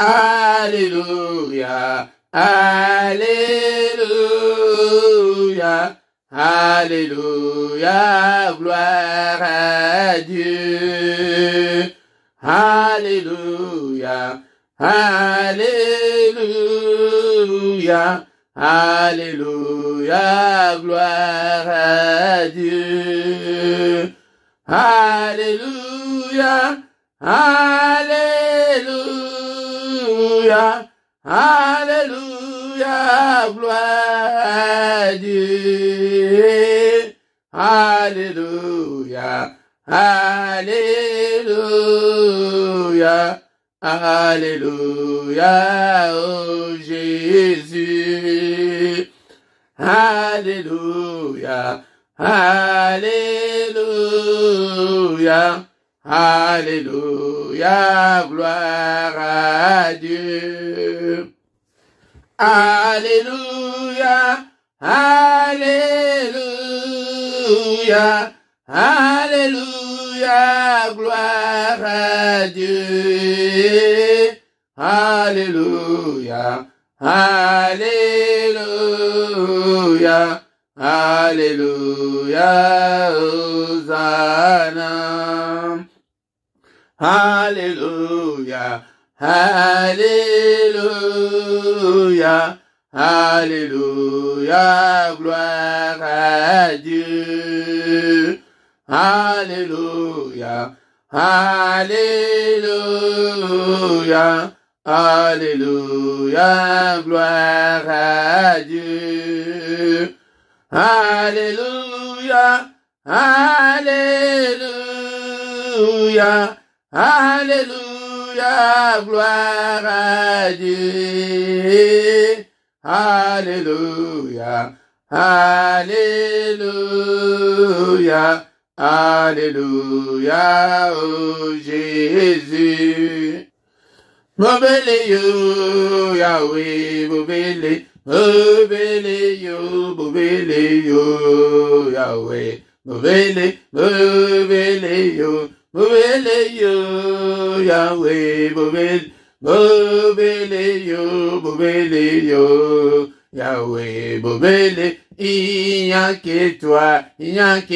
Alléluia, Alléluia, Alléluia, gloire à Dieu. Alléluia, Alléluia, Alléluia, gloire à Dieu. Alléluia, Alléluia, Alléluia, gloire à Dieu. Alléluia, Alléluia, Alléluia, oh Jésus. Alléluia, Alléluia, Alléluia, gloire à Dieu. Alléluia, Alléluia, Alléluia, gloire à Dieu. Alléluia, Alléluia, Alléluia, Hosanna. Alléluia, Alléluia, Alléluia, gloire à Dieu. Alléluia, Alléluia, Alléluia, gloire à Dieu. Alléluia, Alléluia, Alléluia, gloire à Dieu. Alléluia, Alléluia, Alléluia, oh Jésus. Mobile yo, Yahweh, mobile, mobile yo, Yahweh, mobile, mobile yo, Yahweh, mobile yo, Yahweh, mobile, il n'y a que toi, Seigneur, il n'y a que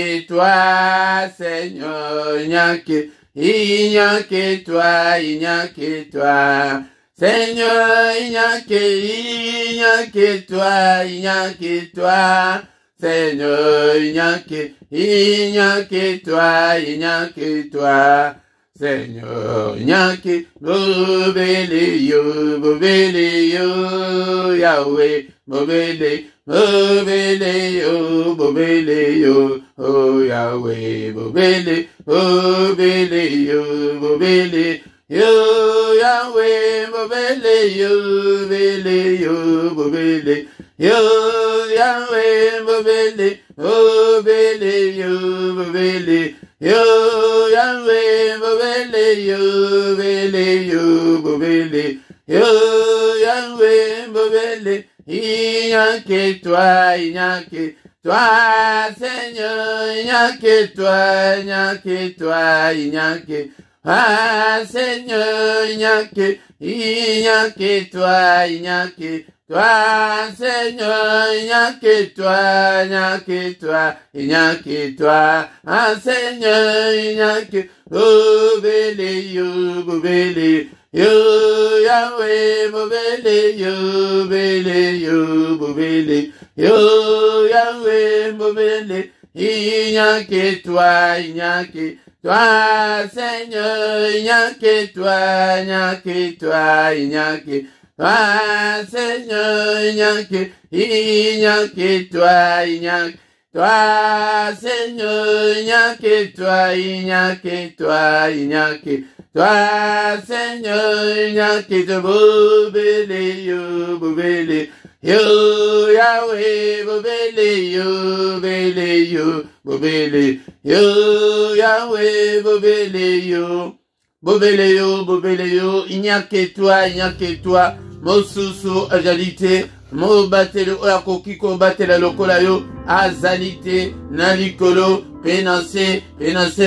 toi, Seigneur, il n'y a que toi, Seigneur, il n'y a que toi, Seigneur, il n'y a que mobile yo, Yahweh, mobile yo, oh Yahweh, mobile yo, Yahweh, mobile yo, Yahweh, mobile yo, Yahweh, Yahweh, il n'y a que toi, Seigneur, il n'y a que toi, Seigneur, il n'y a que toi, Seigneur, il n'y a que toi, Seigneur, il n'y a que mobile yo, Yahweh, mobile yo, Yahweh, mobile, il n'y a que toi, Seigneur, il n'y a que toi, Seigneur, il n'y a que toi, Seigneur, il n'y a que toi, Seigneur, il n'y a que toi, mobile yo, Yahweh, mobile yo, Yahweh, mobile yo, il n'y a que toi, Mosusu ajalité, mo batelo oya kokiko batela lokola yo azalité na likolo Pénancé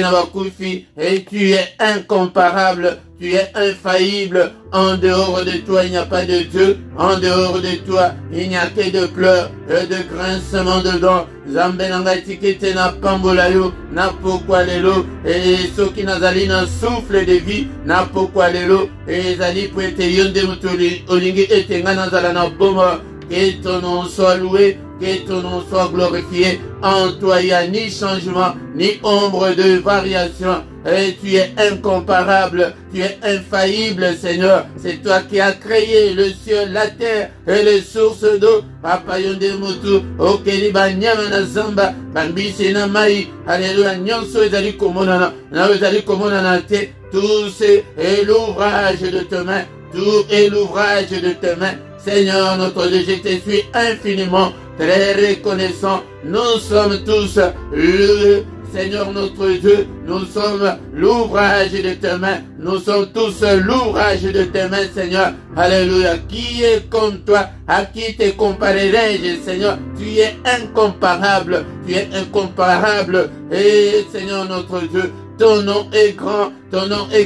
Nabakufi, et tu es incomparable, tu es infaillible. En dehors de toi, il n'y a pas de Dieu. En dehors de toi, il n'y a que de pleurs et de grincements de dents. Zambenanga tikete na pambolayo, na pokwa lelo, et ceux qui nazali na souffle de vie, na pokwa lelo, et zali poete yonde mutuli, olingi etenga nazala na boma. Que ton nom soit loué, que ton nom soit glorifié. En toi, il n'y a ni changement, ni ombre de variation. Et tu es incomparable, tu es infaillible, Seigneur. C'est toi qui as créé le ciel, la terre et les sources d'eau. Papa yonde mutu, okeli banyama na zamba, bambisi na mai. Alléluia, nyonso ezali komonana, na ezali komonana te. Tout c'est l'ouvrage de tes mains, tout est l'ouvrage de tes mains. Seigneur notre Dieu, je te suis infiniment très reconnaissant. Nous sommes tous le Seigneur notre Dieu, nous sommes l'ouvrage de tes mains. Nous sommes tous l'ouvrage de tes mains, Seigneur. Alléluia. Qui est comme toi? À qui te comparerai-je, Seigneur? Tu es incomparable. Tu es incomparable. Et Seigneur notre Dieu, ton nom est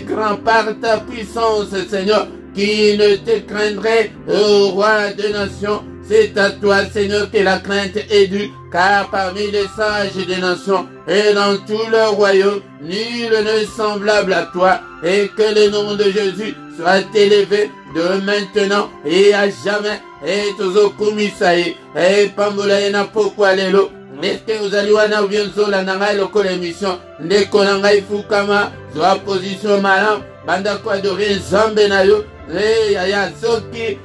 grand par ta puissance, Seigneur. Qui ne te craindrait, ô roi des nations? C'est à toi, Seigneur, que la crainte est due, car parmi les sages des nations et dans tout leur royaume, nul n'est semblable à toi, et que le nom de Jésus soit élevé de maintenant et à jamais. Et tozo kumisaï, et pambola na pokwa lelo. Est-ce que vous allez voir la nanga loko l'émission? Ndeko nanga ifukama, zoa position malam, banda kwa adorer zambe na yo. Yaya soki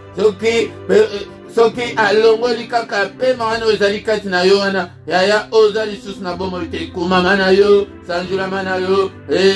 alongoli kaka pema wana ozali kati na yo wana yaya ozali susu na bomo te kumama na yo sanjulama na yo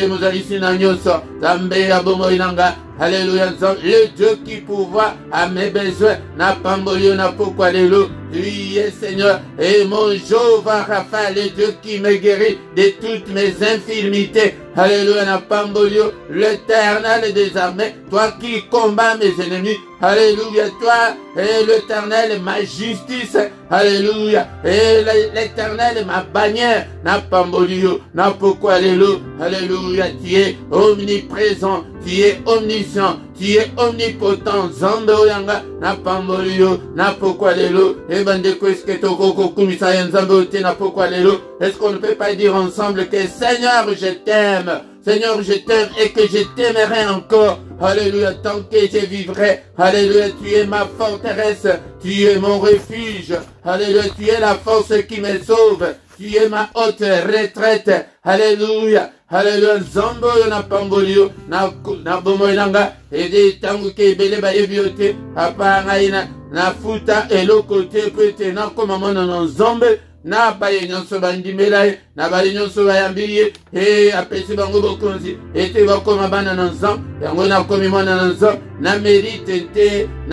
mozali sina nyonso Zambe ya bomo inanga. Alléluia, le Dieu qui pourvoit à mes besoins n'a pas mouru, n'a pas quoi les loups. Tu es Seigneur et mon Jéhovah Rapha, le Dieu qui me guérit de toutes mes infirmités. Alléluia, n'a pas mouru, l'Éternel des armées, toi qui combats mes ennemis. Alléluia, toi et l'Éternel ma justice. Alléluia, et l'Éternel ma bannière. N'a pas mouru, n'a pas quoi les loups. Alléluia, tu es omniprésent, tu es omniscient, tu es omnipotent. Zambe oyanga na pambolio na pokwa lelo et bande que toko kumisa nzambe ote na pokwa lelo. Est-ce qu'on ne peut pas dire ensemble que Seigneur je t'aime, Seigneur je t'aime et que je t'aimerai encore. Alléluia, tant que je vivrai. Alléluia, tu es ma forteresse, tu es mon refuge. Alléluia, tu es la force qui me sauve, tu es ma haute retraite. Alléluia. Alléluia, Zambo na pambolio na bomo inanga ede tangu ke bele ba ebiote apa ngaina na futa eloko te pete na koma mona na Nzambe na baye nyonso bandimela na baye nyonso bayambiye apesi bango bokonzi ete bakoma bana na Nzambe yango na komi mona na Nzambe na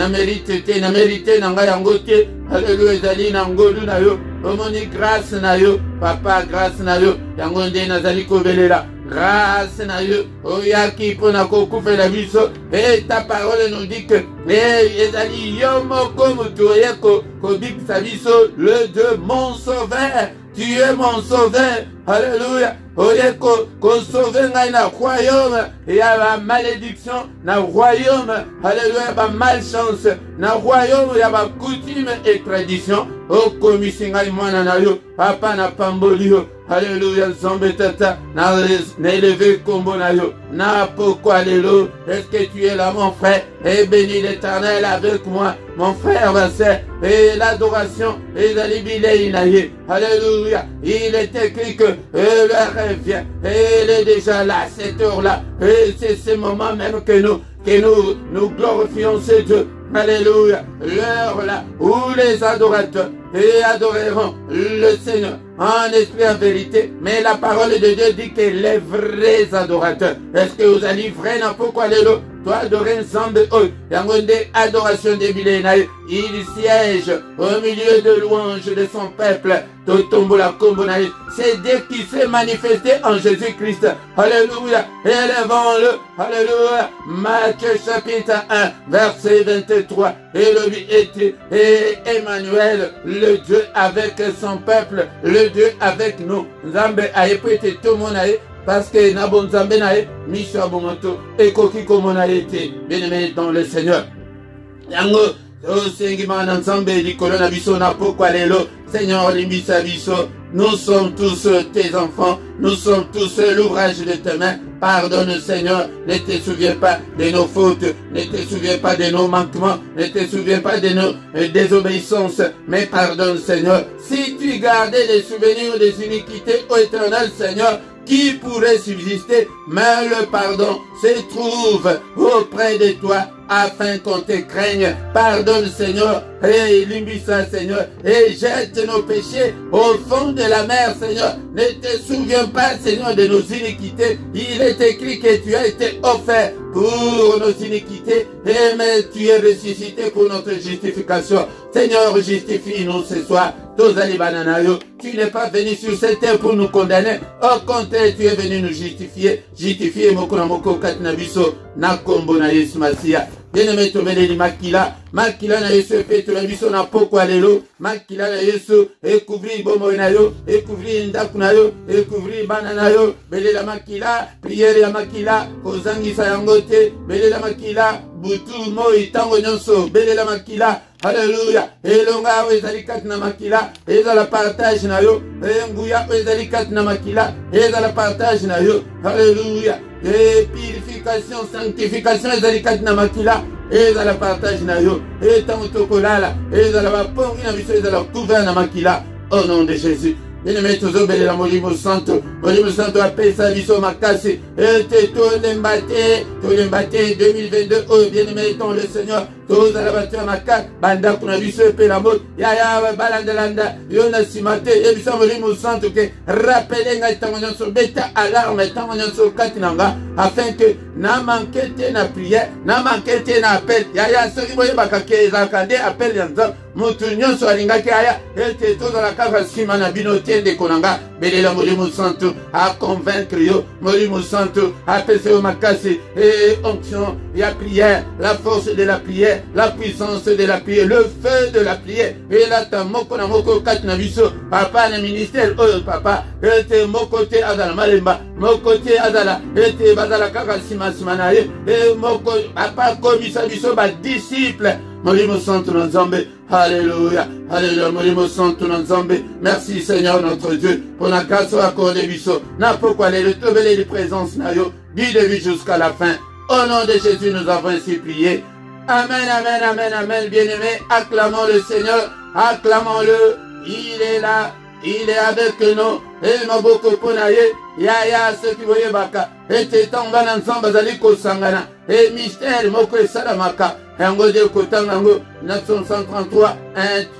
merite na ngai yango te. Alléluia, ezali na ngolu na yo omoni grâce na yo papa, grâce na yo yango nde nazali kobelela grâce na yo oyaki mpona kokufela biso et ta parole nous dit que ezali yo moko mutu oye kobikisa biso le Dieu mon sauveur. Tu es mon sauveur. Alléluia. Oye ko sauver ngai na royaume et à la malédiction na royaume. Alléluia, ba malchance na royaume ya ba coutume et tradition. O komisi ngai mwana na yo papa na pambolio. Alléluia, Nzambe tata na élevé kombo na yo na pokwa lelo. Est-ce que tu es là mon frère? Et bénis l'Éternel avec moi mon frère ma sœur. Et l'adoration et la libile inaye. Alléluia, il est écrit que l'heure vient et elle est déjà là cette heure-là et c'est ce moment même que nous glorifions ce Dieu. Alléluia, l'heure là où les adorateurs adoreront le Seigneur en esprit et en vérité. Mais la parole de Dieu dit que les vrais adorateurs, est-ce que vous allez vrai n'a pourquoi les lots? toi adorer Nzambe oyo yango nde adoration de bilenaï. Il siège au milieu de louanges de son peuple. C'est Dieu qui s'est manifesté en Jésus-Christ. Alléluia. Élevons-le. Alléluia. Matthieu chapitre 1, verset 23. Et lui était Emmanuel, le Dieu avec son peuple, le Dieu avec nous. Nzambe a éprouvé tout le monde. Parce que Nabon Nzambe nae, Misha Bongoto, et Koki Komona été, bien-aimé dans le Seigneur. Yango, Seigneur, nous sommes tous tes enfants, nous sommes tous l'ouvrage de tes mains. Pardonne, Seigneur, ne te souviens pas de nos fautes, ne te souviens pas de nos manquements, ne te souviens pas de nos désobéissances, mais pardonne, Seigneur. Si tu gardais les souvenirs des iniquités, ô Éternel, Seigneur, qui pourrait subsister, mais le pardon se trouve auprès de toi afin qu'on te craigne. Pardonne, Seigneur, et limbissa, Seigneur, et jette nos péchés au fond de la mer, Seigneur. Ne te souviens pas, Seigneur, de nos iniquités. Il est écrit que tu as été offert pour nos iniquités, et mais tu es ressuscité pour notre justification. Seigneur, justifie-nous ce soir. Tu n'es pas venu sur cette terre pour nous condamner. Au contraire, tu es venu nous justifier. Justifier Mokonamoko Katnabiso, Nakombo na Yesu Masia. Bien-aimé, Tomele Makila. Makila na Yesu Peto na biso na poko alelo. Makila na Yesu couvrir bomo na yo, couvrir ndaku na yo, couvrir banana yo. Bele la Makila, prière ya Makila, kozangisa yango te. Bele la Makila, butu mo itango nyonso. Bele la Makila. Alléluia. Elonga ezalikat na makila, ezala partage na yo. Nguya ezalikat na makila, ezala partage na yo. Alléluia. Et purification, sanctification ezalikat na makila, ezala partage na yo. Et tantokolala, ezala bapongi na biso, ezala couvert na makila. Au nom de Jésus. Bien-aimé, toujours belle la Molimo Santo appelle ça biso makasi. Et te tolembate 2022. Oh, bien-aimé, ton le Seigneur. Tous à la voiture maka, banda kuna biso pe la mot. Ya balandalanda. Yona simate. Et biso Molimo Santo que rappelez nga tangonyon so beta alarme tangonyon so katinanga afin que na manquete na prière, na manquete na appel. Ya soki boye bakake zakande appel yanza. Mutu nyonso alingaki aya ete tozala kaka nsima na bino tende konanga belela Molimo Santo a convaincre yo Molimo Santo apesa yo makasi et onction ya prière, la force de la prière, la puissance de la prière, le feu de la prière. Et là ta moko na moko kati na biso papa na ministère oyo papa ete moko te azala malemba moko te azala ete bazala kaka nsima na ye et moko papa komisa biso ba disciple Molimo Santo na Nzambe. Alléluia. Alléluia. Molimo Santo na Nzambe. Merci Seigneur notre Dieu pour la grâce accordée biso. Na pourquoi les retrouver les présences na yo du début jusqu'à la fin. Au nom de Jésus nous avons ainsi prié. Amen, amen, amen, amen. Bien-aimés, acclamons le Seigneur. Acclamons-le. Il est là. Il est avec nous. Et ma boko ponaye. Ya ce qui voyait baka. Et t'étant bana Nzamba zali ko sangana. Et mystère moko salamaka. Yango de Kotangango, 933,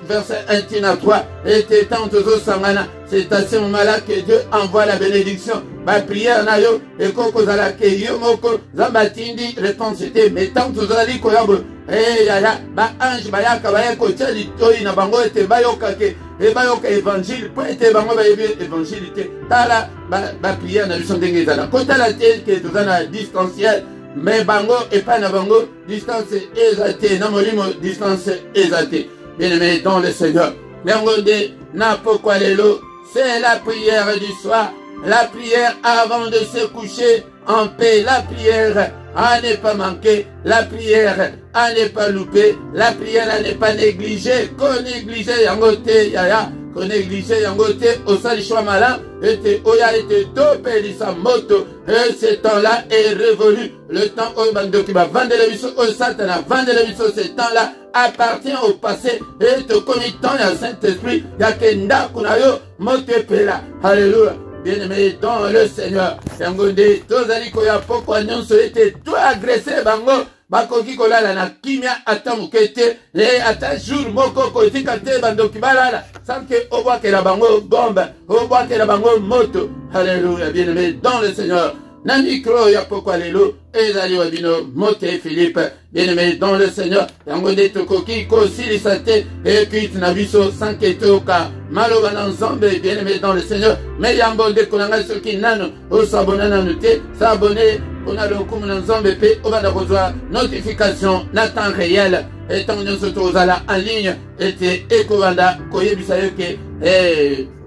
verset 1 à 3, et t'étant toujours sangana, c'est à ce moment-là que Dieu envoie la bénédiction. Ma prière na yo, et koko zala ke yo moko, zambatindi, réponse était, mais tant toujours ali koyabo, et yaya, ba ange bayaka bayako tchali toyi na bango ete bayoka ke, et bayoka évangile, pour ete bango bayebi évangile te, tala, ba prière na biso ndenge zala, kota la tête que tout à distanciel. Mais bango et pas na bango, distance exaltée, na molimo distance exaltée. Bien-aimé dans le Seigneur. L'engonde n'a pourquoi l'élo, c'est la prière du soir, la prière avant de se coucher en paix, la prière à ne pas manquer, la prière à ne pas louper, la prière à ne pas négliger, qu'on négligeait yangote yaya, qu'on négligeait yangote au salichois malin, était oya était topé sa moto, et ce temps-là est révolu. Le temps où bando qui va vendre le biso, au satana vendre le biso, ce temps-là appartient au passé, et te commis tant le Saint-Esprit, yakenda kunayo mote pela. Alléluia. Bien-aimé dans le Seigneur. Yangonde, tozali koya poko nyonso était tout agressé bango. Bakoki kolala na kimia ata mukete le ata jour moko kotika te bandoki balala sans que obwa ke la bango bombe obwa ke la bango moto. Alléluia. Bien-aimé dans le Seigneur. na micro ya pokwa lelo ezali wabino mote Philippe bien-aimé dans le Seigneur yango nde tokoki kosilisa te ekuiti na biso sanke toyoka maloba na Nzambe bien-aimé dans le Seigneur me yango ndeko na ngai soki nano osabona nanu te sabone mpona lokumu na Nzambe mpe obanda kozwa notification na temps réel etango nyonso tozala en ligne ete ekobanda koyebisa yo ke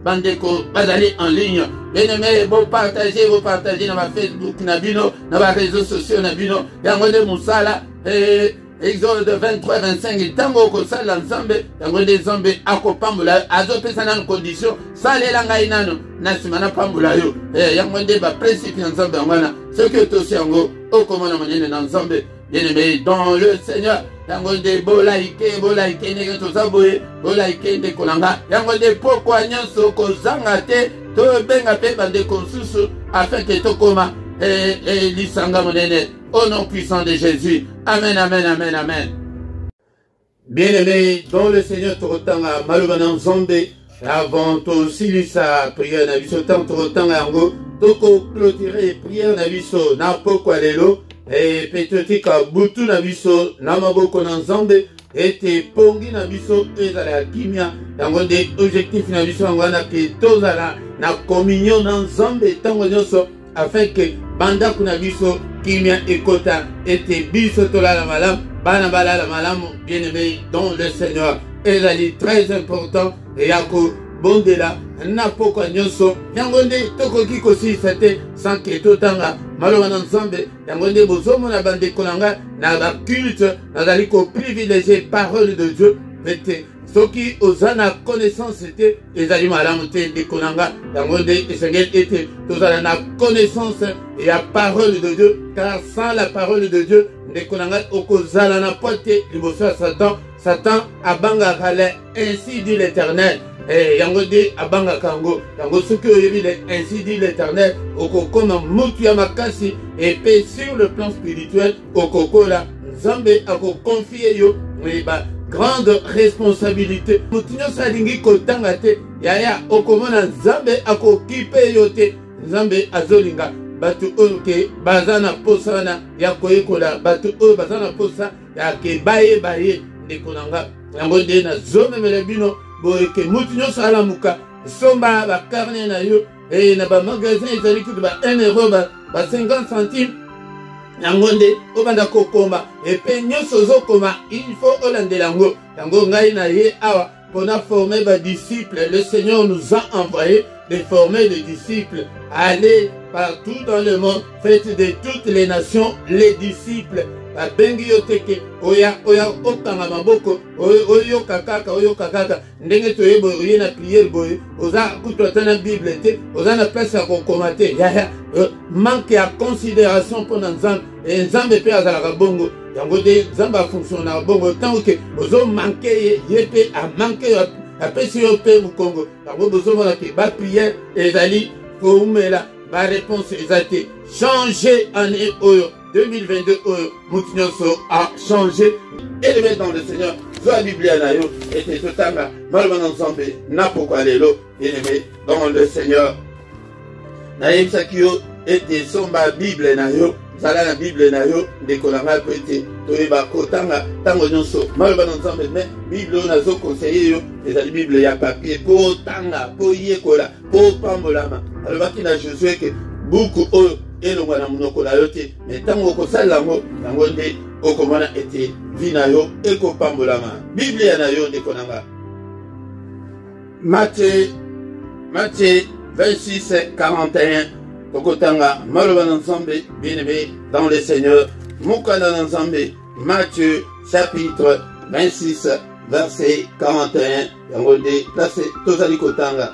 bandeko bazali en ligne bien-aimé vous partagez dans ma Facebook na bino na ba réseaux sociaux na bino yango nde musala Exode 23-25 ntango okosala Nzambe yango nde Nzambe akopambola azopesa nanu condition salela ngai nanu na nsima na pambola yo yango nde baprincipe ya Nzambe yango wana soki otosi yango okomona monene na Nzambe bien-aimé dans le Seigneur yango nde bolaike ndenge toza boye bolaike ndeko na nga yango nde pokwa nyonso kozanga te tobenga mpe bandeko mosusu afin ke tokoma lisanga monene au nom puissant de Jésus. Amen, amen, amen, amen. Bien-aimé dans le Seigneur, torotanga malobana Nzambe avant tosilisa prière na biso tant torotanga yango toko clôturer prière na biso na pokwa lelo peut-être ka butu na biso na maboko na Nzambe ete pongi na biso ezala ya kimia yango nde objectif na biso yango wana ke tozala na communion na Nzambe ntango nyonso afin que bandako na biso kimia ekota ete biso tolala malamu bana balala malamu bien-aimé dans le Seigneur ezali très important yako bondela na pokwa nyonso yango nde tokoki kosilisa te sans ke totanga maloba na Nzambe yango nde bozomona bandeko na nga na baculte nazali koprivilégie parole de Dieu ete soki oza na connaissance te ezali malamu te ndeko na nga yango nde esengeli ete tozala na connaissance ya parole de Dieu car sans la parole de Dieu ndeko na nga okozala na poids te liboso ya Satan abangaka le ainsi dit l'Éternel yango nde abangaka yango soki oyebi le ainsi dit l'Éternel okokoma mutu ya makasi epe sur le plan spirituel okokola Nzambe akokonfie yo grande responsabilité mutu nyonso alingi kotanga te yaya okomona Nzambe akokipe yo te Nzambe azolinga bato oyo ke baza na posa wana ya koyekola bato oyo baza na posa ya ke bayeba ye ndeko na nga yango nde nazomemela bino boye ke mutu nyonso alamuka somba bacarne na yo na bamagasin ezali kutu ba 1 euro ba 50 centimes yango nde obanda kokoma epe nyonso ozokoma il faut olandela yango ngai na ye awa mpona former badisciples. Le Seigneur nous a envoyé de former des disciples. Allez partout dans le monde, faites de toutes les nations les disciples. Babengi yo teke oya okanga maboko oyo kakaka ndenge toyebo oye na prière boye oza kutota na Bible te oza na place ya kokoma te manque ya considération pour Nzambe Nzambe pe azalaka bongo yango de Nzambe afonctionne bongo tant que ozo manquer ye pe a manquer apesi yo pe mukongo yango bozomona ke ba prière ezali koumela ba réponse ezate changer année oyo 2022 mutu nyonso a changé et le mettre dans le Seigneur zoa Biblia na yo ete totanga maloba na Nzambe na pokwa lelo bien-aimé dans le Seigneur nayebisaki yo ete somba Bible na yo zala na Bible na yo ndeko na ngai po ete toyeba kotanga ntango nyonso maloba na Nzambe me Bible oyo nazokonseye yo ezali Bible ya papier po otanga po yekola po pambolama alobaki na Josué ke buku oyo elongwa na monoko na yo te me ntango okosalela yango nde okomona ete vi na yo ekopambolama Biblia na yo ndeko na nga Matthieu 26:41 tokotanga maloba na Nzambe bien-aimé dans le Seigneur mokanda na Nzambe Matthieu chapitre 26 verset 41 yango nde place tozali kotanga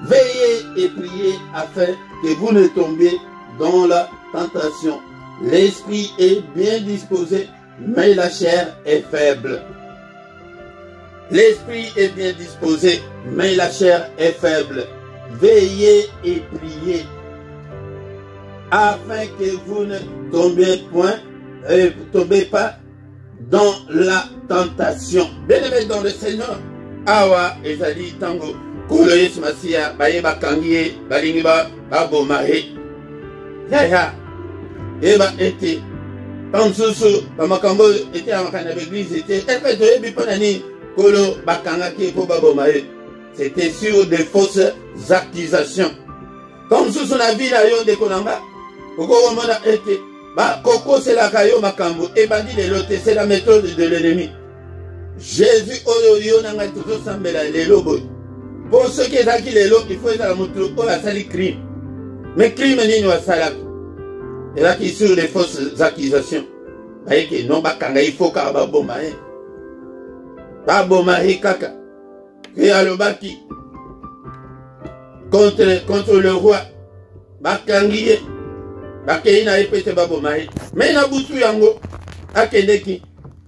veillez et priez afin que vous ne tombiez dans la tentation. L'esprit est bien disposé, mais la chair est faible. L'esprit est bien disposé, mais la chair est faible. Veillez et priez, afin que vous ne tombez pas dans la tentation. Bien-aimés dans le Seigneur, awa ezali tango kolo Yesu Masia baye bakangi balingi baboma Yaya. Eba ete. Comme Soussou, Bamakambo était en l'église, était. Elle fait de Bipanani, Kolo Bakangaki, Kobabomae. C'était sur des fausses accusations. Comme Soussou na vie la yon de Konanga, Koko Mona ete. Ba Koko c'est la Kayo Makambo. Et Bandi de l'autre, c'est la méthode de l'ennemi. Jésus, Oyo Nanga, toujours Sambela, les lobos. Pour ceux qui sont acquis les lots, il faut être à la moto, on a sali crime. Mais crime, n'y a pas salak. Et là, qui sur les fausses accusations. Voyez que non, il faut qu'à Babomae. Babomae kaka. Et à l'obaki. Contre le roi. Bakangiye. Bakei na epete Babomae. Mais na boutou yango. Akeneki.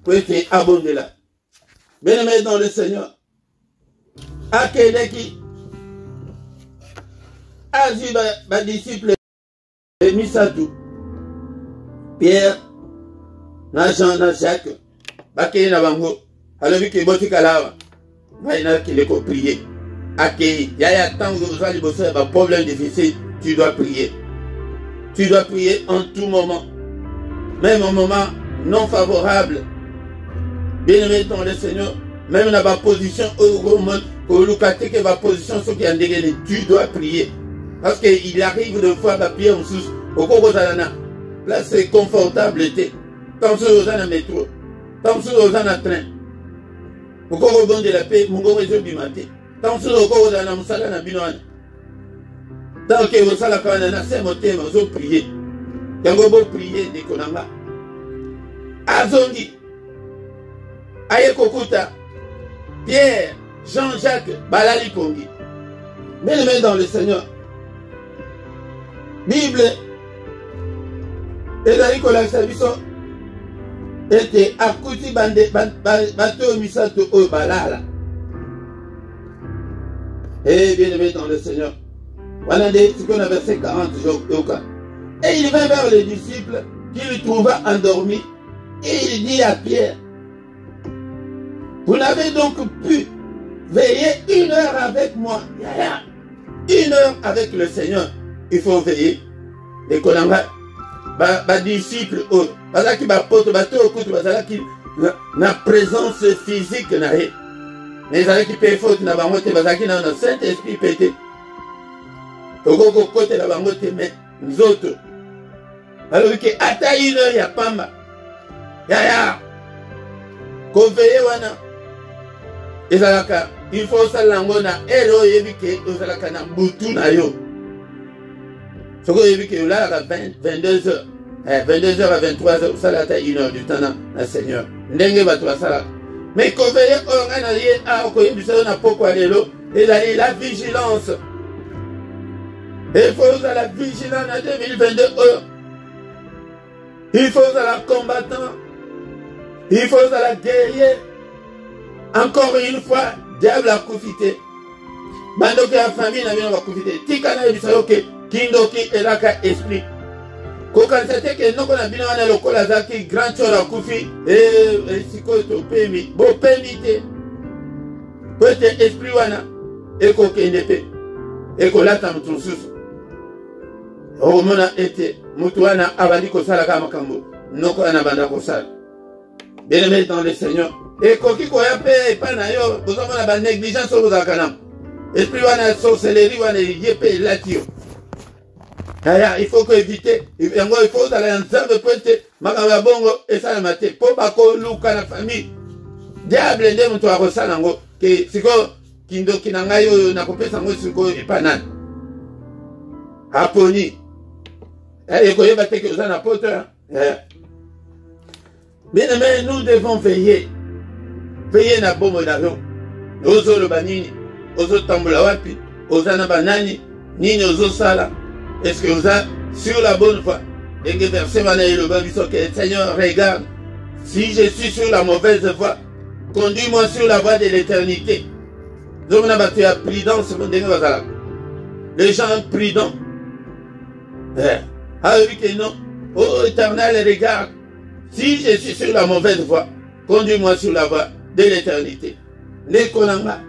Kwete abondela. Bien-aimé dans le Seigneur. Akeneki. Azi ba disciple. Misadou. Pierre, Jean, Jacques, Bakei na bango, alors vu que Boti Kalawa, il a qu'il est prier. Akei, yaya tant que vous allez bosser un problème difficile, tu dois prier. Tu dois prier en tout moment. Même en moment non favorable. Bien-aimé dans le Seigneur, même dans ma position au monde, pour Lucate que ma position, ce qui est en dégâts, tu dois prier. Parce qu'il arrive de fois à prier en sous, au Kogozalana. Là, c'est confortable. Comme si vous en métro, comme si vous en train. Au Kogo de la paix, mon gros réseau du matin. Comme si vous en avez un salaire à Binoane. Tant que vous allez faire un assez moté, vous allez prier. Quand vous allez prier, des Konanga. Azondi, Aye Kokuta, Pierre, Jean-Jacques, Balali Pongi. Bien-aimé dans le Seigneur. Bible. Et là, Nicolas Sabiso était accouti bateau misato au balala. Et bien aimé dans le Seigneur. Voilà ce qu'on a versé 40 jours. Et il vint vers les disciples qu'il trouva endormi. Et il dit à Pierre, vous n'avez donc pu veiller 1 heure avec moi. 1 heure avec le Seigneur. Il faut veiller. Les Konanga. Ba disciple eux parce que ba pote ba to okutu bazala ki na présence physique na he mais avec qui peut faute na bango te bazaki na Saint Esprit pété okoko côté na bango te mais nzoto alors que ata 1 heure ya pamba ya ko veiller wana ezalaka il faut salango na ero yebi ke ozalaka na butu na yo. Ce que j'ai vu que là, à 22h, 22h à 23h, ça là, 1 heure du temps, le Seigneur. Mais quand vous voyez, on a dit, ah, on a pourquoi aller là, et la vigilance. Il faut la vigilance en 2022. Il faut la combattant. Il faut la guerrier. Encore une fois, diable a profité. Bando que la famille n'a pas profité. Tikana et Bisayoke. Kindoki elaka esprit. Kokansete ke noko na bino wana lokola zaki grand chora kufi siko to pemi bo penite. Pote esprit wana eko kendepe. Eko lata mutu susu. Omona ete mutu wana abali ko sala kama makambo. Noko ana banda ko sala. Bien-aimé dans le Seigneur. Eko kiko ya pe pa na yo bozoma na ba négligence au zakana. Esprit wana sorcellerie wana yepe latio. Il faut éviter. Il faut aller en serve pointe. Makaba bongo et ça le matin. Pour pas qu'on loue la famille. Diable ndé mutu wa kosala ngo ke siko kindo kinanga yo na kopesa ngo siko epanan. Aponi. Ekoyeba te ke ozana pote. Bien aimé, nous devons veiller. Veiller na bomo na yo. Ozo lo banini, ozo tambula wapi, ozana banani, nini ozo sala. Est-ce que vous êtes sur la bonne voie? Et que verset le Seigneur regarde, si je suis sur la mauvaise voie, conduis-moi sur la voie de l'éternité. Les gens prudents. Ah oui que non. Oh éternel, regarde, si je suis sur la mauvaise voie, conduis-moi sur la voie de l'éternité. Les konanga,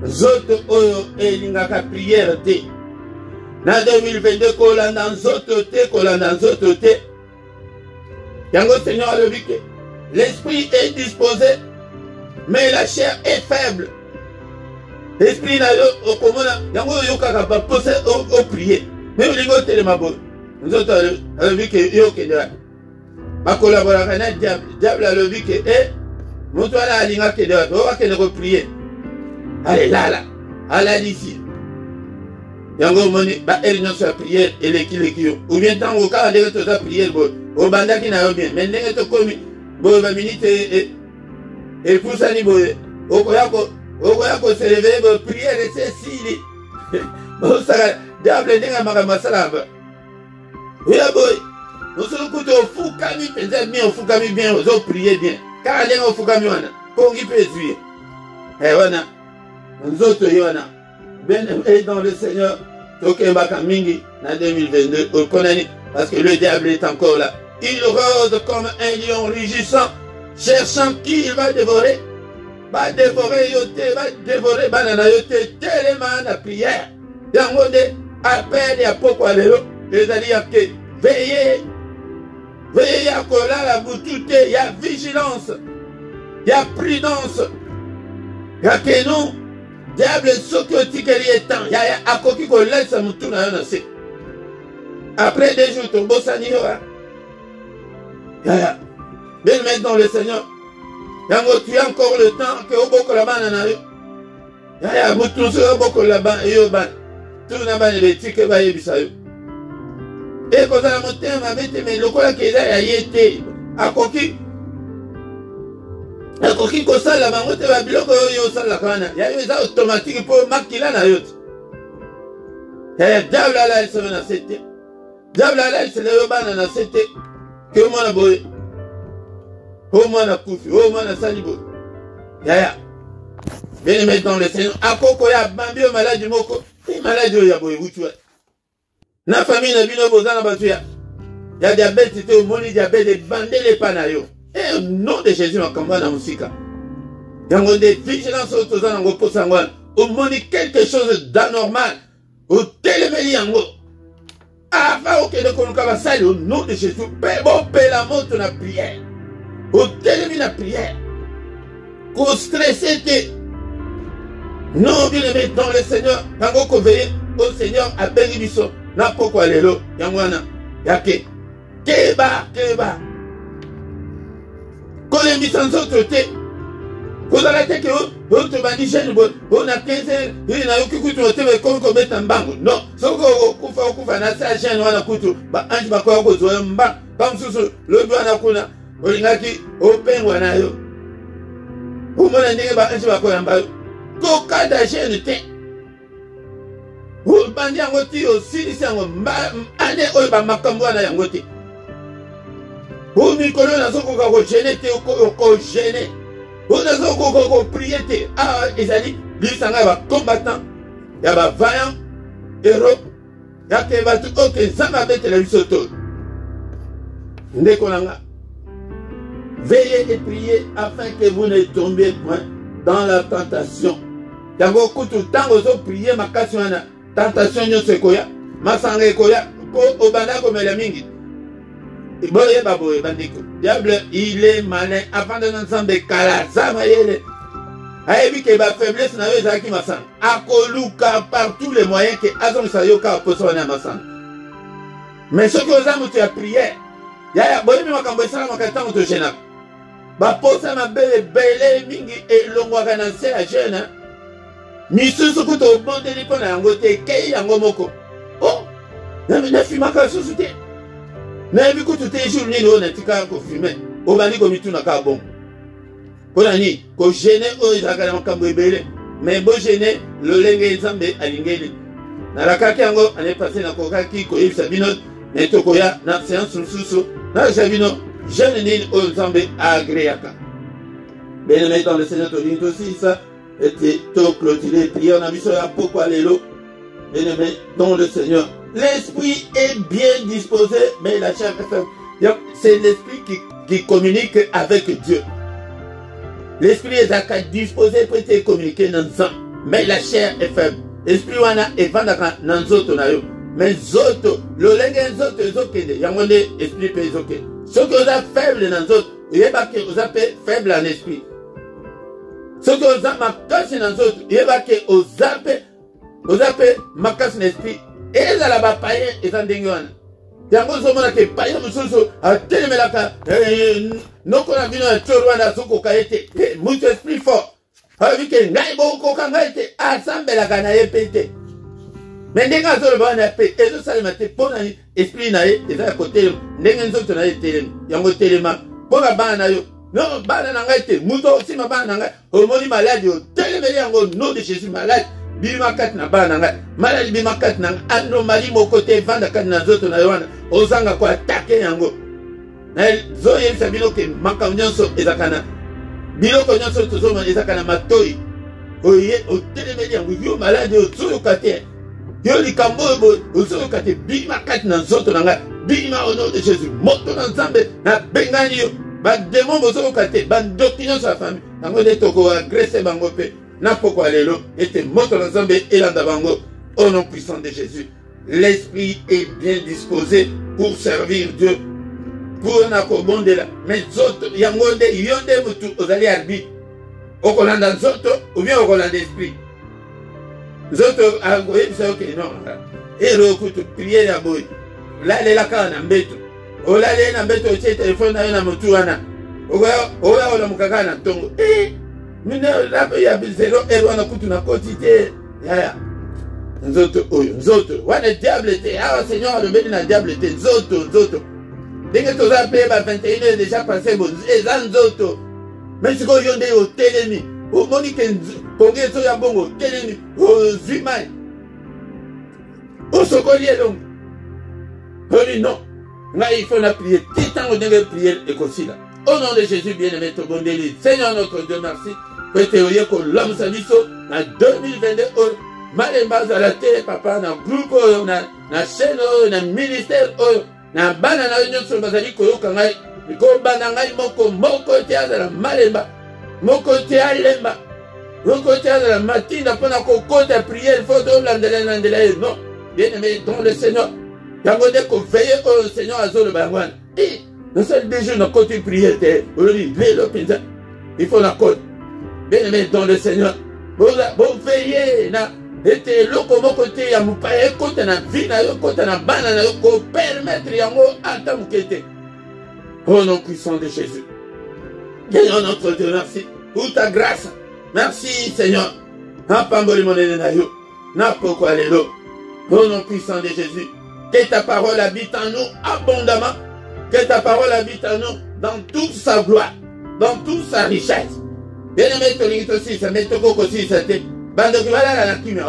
zoto oyo elingaka prière te. Na 2022, kolanda nzoto te, kolanda nzoto te. Yango Seigneur a le dit que l'esprit est disposé, mais la chair est faible. L'esprit n'a pas de yango yokaka pas posé au prier. Mais au niveau télémabo, nous autres a le dit que yokendra. Ma collaboration avec le diable a le dit que mon toit là a dit que on va que prier. Allez là, allez ici. Yango moni ba réunion sur la prière et les kilekio. Ou bien tant au cas de la prière au banda qui n'a bien. Mais n'est-ce pas comme bon 20 minutes et pour ça ni bon. Au koya ko se lever pour prier et c'est si. Bon ça diable n'est pas masala. Oui boy. Nous sommes couteau fou kami peut-être bien fou kami bien aux prier bien. Car les fou kami wana. Kongi peut suivre. Eh wana. Nous autres wana. Ben et dans le Seigneur, Tokembaka Mingi, en 2022, au Konani, parce que le diable est encore là. Il rôde comme un lion rugissant, cherchant qui il va dévorer. Va dévorer yote, va dévorer banana yote, tellement la prière. Yangonde, appelle à pourquoi l'élo, c'est-à-dire que veillez à coller la boutique, il y a vigilance, il y a prudence, il y a que nous. Diable soki otikeli etan ya akoki kolesa mutu na yo na se. Après 2 jours tobosani yo ya bien mettre dans le Seigneur. Yango tu as encore le temps que obokola bana na yo. Ya mutu so obokola bana yo bana. Tu na bana betike ba yebisa yo. E kozala motema bete me lokola keza ya yete akoki akoki kosala bango te babiloko oyo osalaka wana yayo eza automatique mpo makila na yo te diable ala esala na se te diable ala esala yo bana na se te ke omwana boye omwana kufi omwana asali boye yaya bien aimé dans le Seigneur akoko ya bambi yo maladi moko maladi oyo ya boye wutu na famille na bino bozana bato ya diabete te omoni diabete ebandeli epa na yo. Et au nom de Jésus, ma campagne à Moussika. Il y a une vigilance autour de nous. Au monde, quelque chose d'anormal. Au téléméli, avant que nous connaissions au nom de Jésus, bon, la mort de la prière. Au téléméli, la prière. Qu'on stresse, non, bien aimé dans le Seigneur. Quand vous veillez au Seigneur, à Bénibiso, n'a pas quoi les lots. Yangwana, yake. Keba. Kolembi sans autre te. Vous arrêtez que vous bandi jeune, on a 15 ans, il n'a aucun couteau, comme qu'on met un bango. Non, ce qu'on fait, na sa jeune, on a couteau, ange bakwa ko zo mba, comme sous le doigt na kuna, olingaki open wana yo. Vous mona ndenge ba ange bakwa mba. Ko kada jeune te. Vous bandi yango ti aussi sango mba ane oyo ba makambo na yango te. Vous Nicolas n'a pas gêné, gêné. Vous n'avez pas prié. Ah, ils ont dit, lui, ça va combattant. Il y a un vaillant héros. Il y a un tout autre qui s'en télévision. Veillez et priez afin que vous ne tombiez point dans la tentation. Il y a beaucoup de temps où vous priez, ma question tentation, c'est quoi? Ma sangue, quoi? Au banda comme la mingi. Diable, il est malin. Avant de nous entendre des calazes, il y a une faiblesse dans les qui m'assemblent. Akoluka par tous les moyens que Azon Sayoka peut s'en aller. Mais ce que vous avez tu as prié, il y a un peu de temps où tu es gêné. Baposa ma belle mingi et l'ongwagananse à jeune. Misu sukuto bon de l'ipon à Angote, Kei Angomoko. Oh, n'a fumaka sous-souté. Mais vu que tout est jour, nous avons fumé. Au bani comme tout n'a pas bon. Konani, ko gêner aux agréments cambébélés. Mais bon gêner, le lengue zambé à l'ingéli. Narakaki ango, année passée, na kokaki, koyib sabino, netokoya, na séance sous-sous, na sabino, jeune nid aux zambé agréaka. Bien aimé dans le Seigneur, tu dis aussi ça, et tu clôturé, prière, on a mis sur la pourquoi les lots. Bien aimé dans le Seigneur. L'esprit est bien disposé, mais la chair est faible. C'est l'esprit qui communique avec Dieu. L'esprit est disposé pour te communiquer dans le sang, mais la chair est faible. L'esprit wana est vendaka dans le mais zoto, le lengue zoto, zokende, yangonde, esprit pe zoke. Ce que vous êtes faible dans zoto, vous êtes faible en esprit. Ce que vous êtes makasi dans zoto, vous êtes makasi en esprit. Et là, la païen est en dengue. Yango zomona ke païen mususu, a telemelaka, noko na bino ya chorwana zoko kaete, mucho esprit fort. Avec que ngai boko kangaite, asambelaka na yepete. Mais ndenge azoloba na pe ezosalema te mpo na esprit na ye eza ya kotelema ndenge nzoto na ye telema yango telema mpo na bana na yo no bana na ngai te moto osima bana na ngai omoni maladi otelemeli yango nom de Jésus maladi bima kati na bana na ngai maladi bima kati na anomalie moko te evanda kati na nzoto na yo wana ozanga koatake yango zoyebisa bino ke makambo nyonso ezalaka na biloko nyonso tozomona ezalaka na matoi otelemeli yango yo maladi ozoyoka te yo likambo ozoyoka te bima kati na nzoto na ngai bima au nom de Jésus moto na nzambe na bengani yo bademon bozoyoka te bandoki nyonso ya famille yango nde tokoagrese bango mpe na pokwa lelo ete moto na nzambe elanda bango au nom puissant de Jésus. L'esprit est bien disposé pour servir Dieu pour na kobondela mais nzoto yango nde yo nde mutu ozali arbitre okolanda nzoto ou bien okolanda esprit. Zoto agoyebisa yoke non ero kutu priere ya boy lalela kaka na mbeto olale na mbeto otie telefone na yo na motu wana oya olamuka kaka na ntongo mine lape ya zero ero wana kutu na koti te yaya nzoto oyo nzoto wana diable te awa seigneur alobeli na diable te nzoto ndenge toza mpe ba 21 heures déjà passé bon eza nzoto mais sikoyo yo nde otelemi omoni ke kongeso ya bongo telemi ozwi mai osokoli elongo oli non ngai il faut na prier ti ntango ndenge priere ekosila au nom de Jésus bien-aimé tobondeli Seigneur notre Dieu merci po ete oye kolamusa biso na 2022 oyo malemba azala te papa na groupe oyo na chaîne oyo na ministère oyo na bana na yo nyonso bazali koyoka ngai likobanda ngai moko te azala malemba moko te alemba moko te azala matinda mpona kokota priere fo tolandela ye non bien-aimé dans le Seigneur yango nde koveille oyo Seigneur azoloba yango wana nasali deux jours nakoti priere te ololi lelo mpenza il faut nakota bien-aimé dans le Seigneur boveille na ete eloko moko te ya mopaya ekota na vie na yo ekota na bana na yo kopermettre yango ata moke te au nom puissant de Jésus. Seigneur notre Dieu, merci pour ta grâce. Merci Seigneur. Napamboli monene na yo. Napoko alelo. Au nom puissant de Jésus. Que ta parole habite en nous abondamment. Que ta parole habite en nous dans toute sa gloire, dans toute sa richesse. Bien-aimé, tolingi aussi, ça met toko aussi, ça te. Bando qui va là la kimia.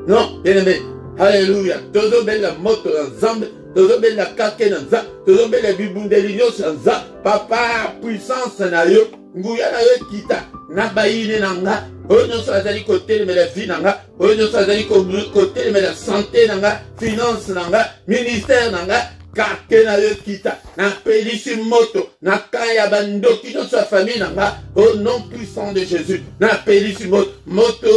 Non, bien-aimé. Alléluia. Tozo bella moto ensemble. Tozo bella kake na nza. Tozo bella bibundeli nyonso nza. Papa puissance na yo. Nguya na yo kita. Na bayine na nga. Oyo nyonso azali kotelemela vie na nga. Oyo nyonso azali kotelemela santé na nga. Finance na nga. Ministère na nga. Kake na yo kita. Na pelisi moto. Na kaya bandoki nyonso ya famille na nga. Au nom puissant de Jésus. Na pelisi moto. Moto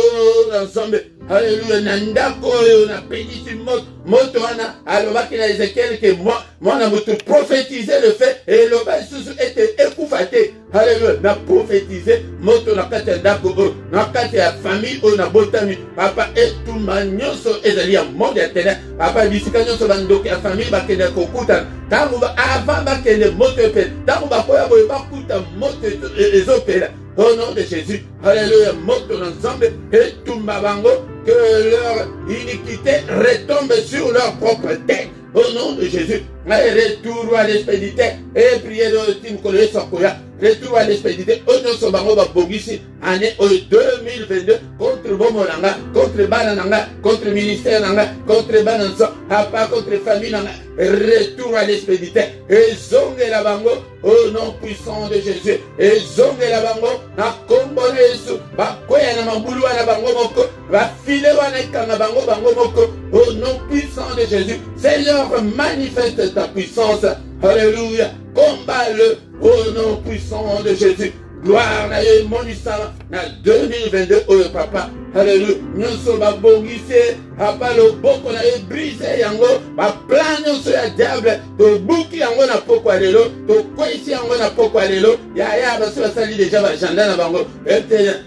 ensemble. Alléluia, nandako oyo na pelisi moto wana alobaki na Ezekiel que moi na moto prophétiser le fait et loba susu ete ekufa te. Alléluia, na prophétiser moto na kati ya ndako oyo na kati ya famille oyo na botami papa etumba nyonso ezali ya monde ya tene papa bisika nyonso bandoki ya famille bakende kokutana ntango avant bakende moto epe ntango bakoya boye bakuta moto ezopela. Au nom de Jésus, alléluia, moto ensemble et tumba bango, que leur iniquité retombe sur leur propre tête. Au nom de Jésus, retour à l'expédité et priez de Tim Koloye Sokoya. Retour à l'expédité. Au nom de Bango Bogisi, année 2022, contre Bomolanga, contre Bananga, contre ministère Nanga, contre Bananso, pas contre famille Nanga. Retour à l'expédité. Et zonge la Bango, au nom puissant de Jésus. Et zonge la Bango, na kombo Yesu, bakoya na mambulu na Bango Moko, va filer wana Bango Moko, au nom puissant de Jésus. Seigneur, manifeste ta puissance. Alléluia. Combat-le au nom puissant de Jésus. gloire na yo monisama na 2022 oyo papa. Alléluia. Nyonso ba bongise papa loboko na yo brise yango ba plan nyonso ya diable to buki yango na poko lelo to kwesi yango na poko lelo ya baso basali déjà ba janda na bango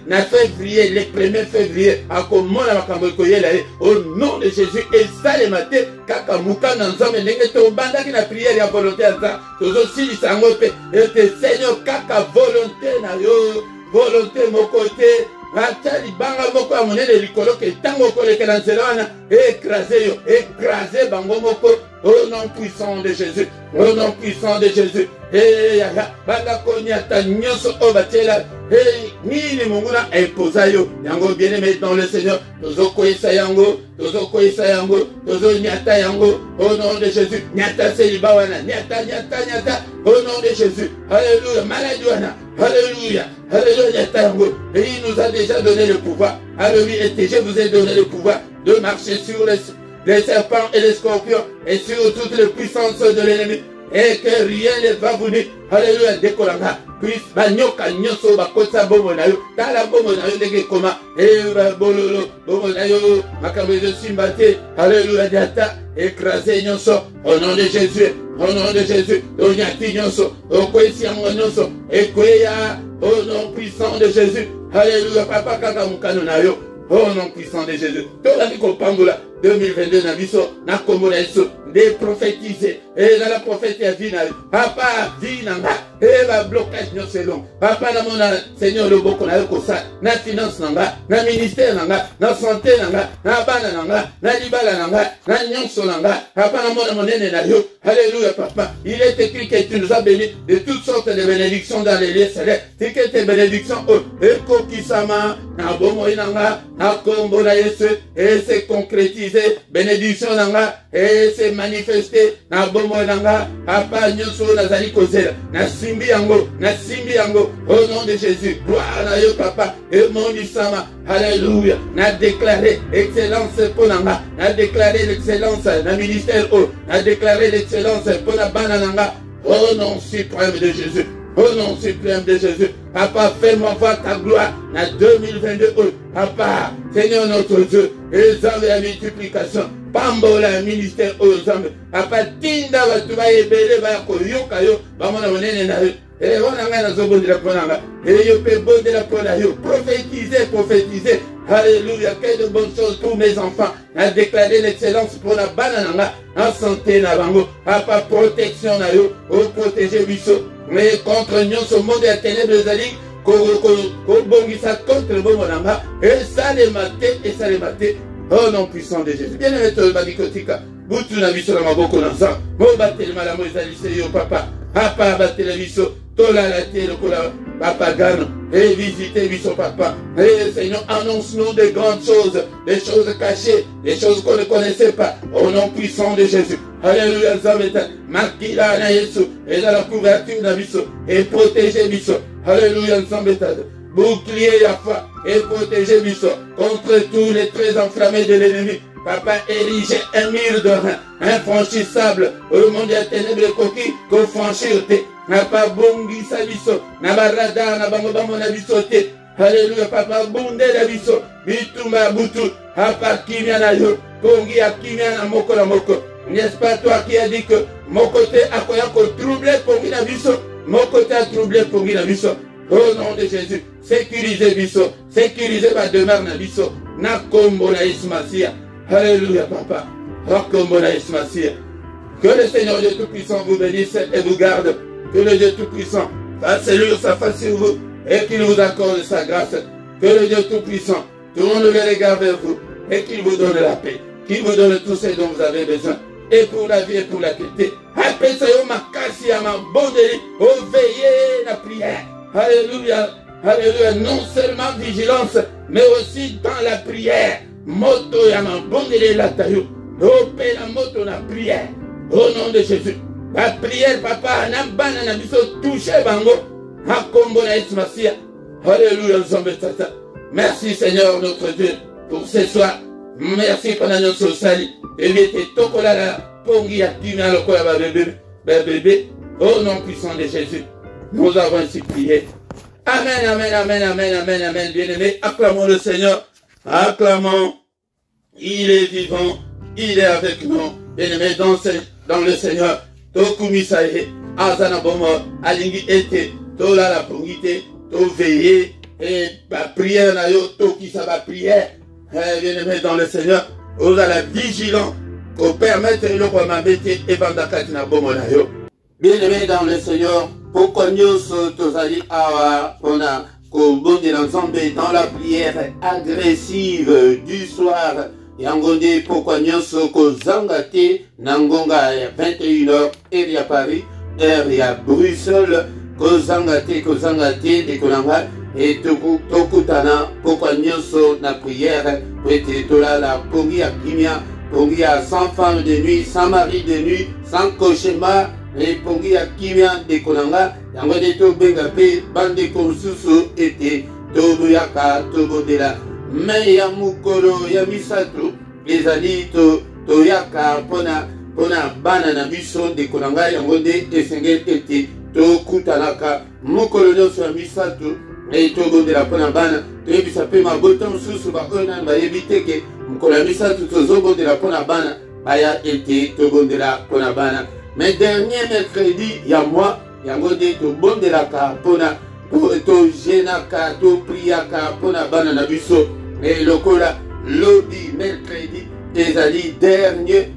na février le 1er février akomona makambo koyela au nom de Jésus et ça le matin kaka muka na nzambe ndenge to bandaki na prière ya volonté ya nzambe tozo silisa yango pe ete Seigneur kaka volonté na yo volonté mokote Rata libanga moko ya monene likolo ke tango kolekela nzela wana écraser yo écraser bango moko au nom puissant de Jésus au nom puissant de Jésus banga konyata nyonso o batela nini mungu na imposa yo yango bien aimé dans le Seigneur tozo koyesa yango tozo nyata yango au nom de Jésus nyata seliba wana nyata au nom de Jésus alléluia maladie wana alléluia nyata yango et il nous a déjà donné le pouvoir alléluia et je vous ai donné le pouvoir de marcher sur les serpents et les scorpions et sur toutes les puissances de l'ennemi et que rien ne va vous dire alléluia décolanga puis banyoka nyonso bakotsa bomo na yo tala bomo na yo ndenge koma bololo bomo na yo makambo de simbate alléluia diata écraser nyonso au nom de Jésus onyati nyonso okwesi yango nyonso ekweya au nom puissant de Jésus alléluia papa kaka mukano na yo au nom puissant de Jésus tolandi kopambola 2022 na biso na kombo na Yesu de prophétiser et dans la prophétie ya vie na papa vie nanga et va blocage nyonso long papa na mona Seigneur loboko na yo kosa na finance nanga na ministère nanga na santé nanga na bana nanga na libala nanga na nyonso nanga papa na mona monene na yo alléluia papa il est écrit que tu nous as bénis de toutes sortes de bénédictions dans les lieux célestes c'est que tes bénédictions ekokisama na bomo nanga na kombo na Yesu et c'est concrétisé bénédiction nanga et c'est manifesté na bomo nanga papa nyonso nazali kozela na simbi yango au nom de Jésus gloire na yo papa et monisama alléluia na déclaré excellence pour nanga na déclaré l'excellence na ministère na déclaré l'excellence pour na bana nanga au nom suprême de Jésus. Au nom suprême de Jésus, papa, fais-moi voir ta gloire en 2022. Papa, Seigneur notre Dieu, exauce la multiplication. Pambola ministère aux hommes. Papa, tinda batuba ebele ba koyoka yo, ba mona monene na yo. Et on a na zobo de la ponanga. Et yo pe bon de la ponanga yo. Prophétiser. Alléluia, que de bonnes choses pour mes enfants. A déclaré l'excellence pour la banane en santé na bango. Papa, protection na yo, au protéger biso. Mais contre nous, ce monde est ténèbres, ça contre le bon monama, et ça les maté, au nom puissant de Jésus. Bien aimé, le badikotika, boutou na biso la maboko nansa, mo batte le malamo ezalise yo papa, batte le biso, tola la terre pour la papa gano, et visitez biso papa, et Seigneur, annonce-nous des grandes choses, des choses cachées, des choses qu'on ne connaissait pas, au nom puissant de Jésus. Alléluia, Zameta, Makila na Yesu, et dans la couverture na biso, et protéger biso. Alléluia, Zameta, bouclier la foi, et protéger biso, contre tous les traits enflammés de l'ennemi. Papa, érigez un mur de rein, infranchissable, au monde des ténèbres coquilles, qu'on franchir. Papa, bongi sa biso, na barada, na bango bango na biso te. Alléluia, papa, bonde la biso, bitumba butu, papa, kimia na yo, bongi a kimia na moko na moko. N'est-ce pas toi qui as dit que mon côté a troublé pour la biso, mon côté a troublé pour la biso. Au nom de Jésus, sécurisez biso, sécurisez ma demeure na biso, na kombo na ismasia. Alléluia papa, na kombo na ismasia. Que le Seigneur Dieu Tout-Puissant vous bénisse et vous garde. Que le Dieu Tout-Puissant fasse lui sa face sur vous et qu'il vous accorde sa grâce. Que le Dieu Tout-Puissant tourne le regard vers vous et qu'il vous donne la paix, qu'il vous donne tout ce dont vous avez besoin. Et pour la vie et pour la qualité. Veillez la prière. Alléluia. Alléluia. Non seulement vigilance, mais aussi dans la prière. Moto yama bondele la tayo. Ope la moto na prière. Au nom de Jésus. La prière, papa, na bana na biso touche bango. Hakombo na esmasia. Alléluia. Merci Seigneur notre Dieu pour ce soir. Merci pendant notre sali. Et mettez tokolala pongi ya kimia lokola ba bébé. Au nom puissant de Jésus, nous avons ainsi prié. Amen, amen, amen, amen, amen, amen. Bien-aimés, acclamons le Seigneur. Acclamons. Il est vivant. Il est avec nous. Bien-aimés, dans le Seigneur. Tokumisaye, Azana Bomo, Alingi Ete, Tola la Pongite, To veiller, et la prière, Toki ça va prière. Bien-aimés, dans le Seigneur. Oza la vigilant. Qu'on permette le roi Mabete et Bandakatina Bomo Nayo. Bien-aimés, dans le Seigneur. Pourquoi nous sommes allés à dans la prière agressive du soir? Yangonde pourquoi nous sommes zangate nangonga 21h et à Paris, et à Bruxelles, kozangate de Konanga et Tokutana pourquoi nous sommes na prière pour être tola la pongi à Kimia, pongi à 100 femmes de nuit, 100 maris de nuit, 100 cauchemars. Et pongi à Kimia de Konanga, Yangonde to bengape, bande konsusu ete, tobo yaka, tobo de la. Mais ya mukolo ya misato ezali to yaka pona bana na biso de Konanga yangonde esengeli ete to kutanaka mukolo nyonso ya misato e tobo de la pona bana toyebisa pe mabota mosusu baoyo nani bayebi teke mukolo ya misato tozobo de la pona bana baya ete tobo de la pona bana. Mais dernier mercredi ya moi yangonde to bondelaka pona to jenaka to priaka pona bana na biso. Et lokola lobby mercredi ezali dernier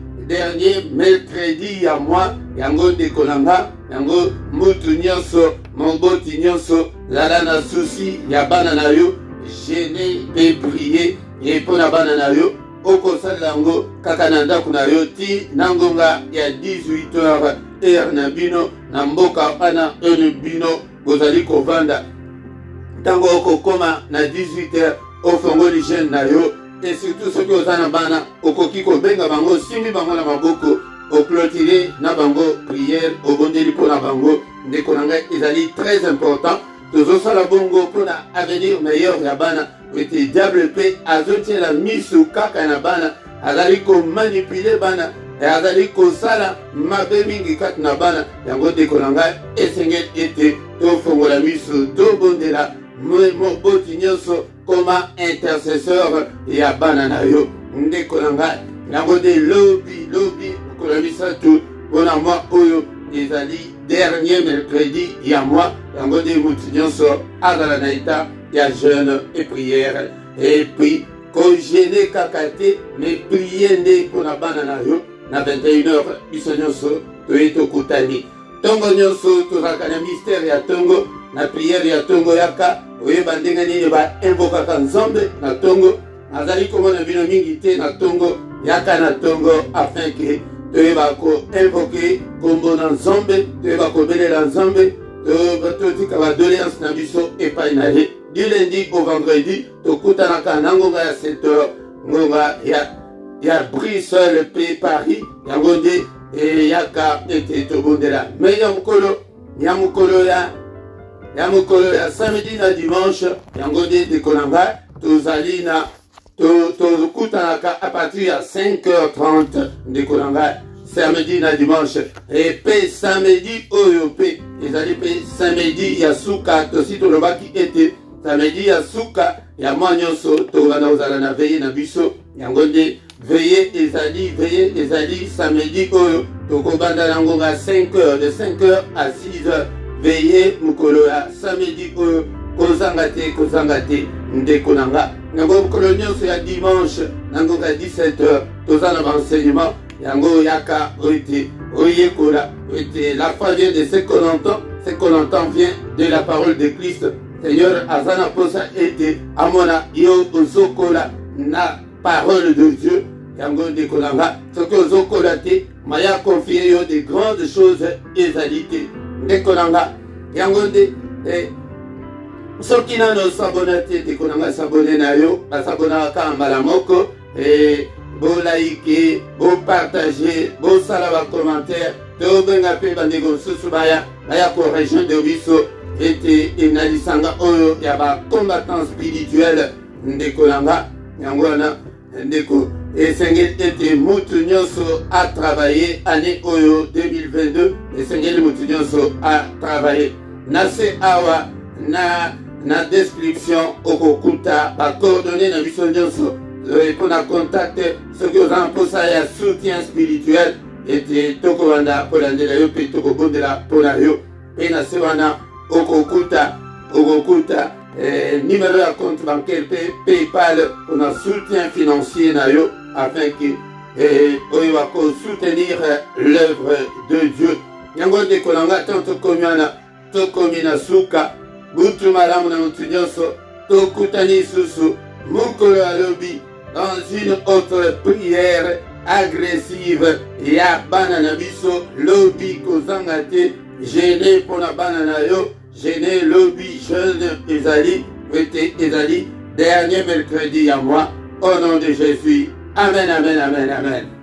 mercredi ya moi yango de Konanga yango mutu nyonso moboti nyonso zala na souci ya bana na yo gêné pe prier et pona bana na yo okosala yango kaka na ndako na yo ti nangonga ya 18h heure na bino na mboka wana heure bino bozali kovanda tango okokoma na 18h au fongoli jeune na yo et surtout ceux qui ont na bana okoki ko benga bango simbi bango na maboko au clôturer na bango prière au bondeli pour na bango de Konanga ezali très important toujours ça la bongo pour na avenir meilleur ya bana ete diable pe azotie la misu kaka na bana azali ko manipuler bana et azali ko sala mabe mingi kat na bana yango de Konanga esengeli ete to fongola misu to bondela moboti nyonso koma intercesseur ya bana na yo nde Konanga yango de lobi kolabisa tout pona moi oyo ezali dernier mercredi ya moi yango de mutu nyonso azala na eta ya jeûne et prière et puis kogene kaka te mais prier nde pona bana na yo na 21h biso nyonso toye tokutani tongo nyonso tozalaka na mystère ya tongo na prière ya tongo yaka oyeba ndenge nini bainvokaka nzambe na tongo azali komona bino mingi te na tongo yaka na tongo afin ke toyeba koinvoke kombo na nzambe toyeba kobelela nzambe totika badoléance na biso epai na ye du lundi au vendredi tokutanaka na ngonga ya 7h ngonga ya Bruxelles pe Paris yango nde yaka ete tobondela me ya mokolo ya samedi na dimanche yango de Konanga tozali na tokutanaka à partir ya 5h30 de Konanga samedi na dimanche et pe samedi oyo pe ezali pe samedi ya suka tosi tolobaki ete samedi ya suka ya mwa nyonso tokobanda kozala na veye na biso yango nde veye ezali samedi oyo tokobanda nango nga 5h de 5h à 6h veye mokolo ya samedi oyo kozanga te nde Konanga yango mokolo nyonso ya dimanche nango nga 17h toza na baenseignement yango yaka oite oyekola oite la foi vient de ce qu'on entend vient de la parole de Christ. Seigneur azana posa ete amona yo ozokola na parole de Dieu yango de Konanga soki ozokola te maya confie yo de grandes choses ezali te nde Konanga yango nde soki nano sabona te de Konanga sabone na yo basabonaka mbala moko bo like bo partager bo sala ba commentaire to benga pe bandeko mosusu baya ko région de biso ete enalisanga oyo ya ba combattant spirituel nde Konanga yango wana ndeko esengeli ete mutu nyonso a travaillé année oyo 2022 esengeli mutu nyonso a travaillé nase awa na description okokuta coordonnées na biso nyonso pour na contact soki oza mposa ya soutien spirituel ete tokobanda kolandela yo mpe tokobondela mpona yo mpe na se wana okokuta numéro ya compte bancaire mpe PayPal mpona soutien financier na yo afin que oyo bakosoutenir l'œuvre de Dieu. Yango ndeko na nga ntango tokomi na suka butu malamu na motu nyonso tokutani lisusu mokolo ya lobi dans une autre prière agressive ya bana na biso lobi kozanga te gêné mpona bana na yo gêné lobi jeune ezali ete ezali dernier mercredi ya moi au nom de Jésus. Amen, amen, amen, amen.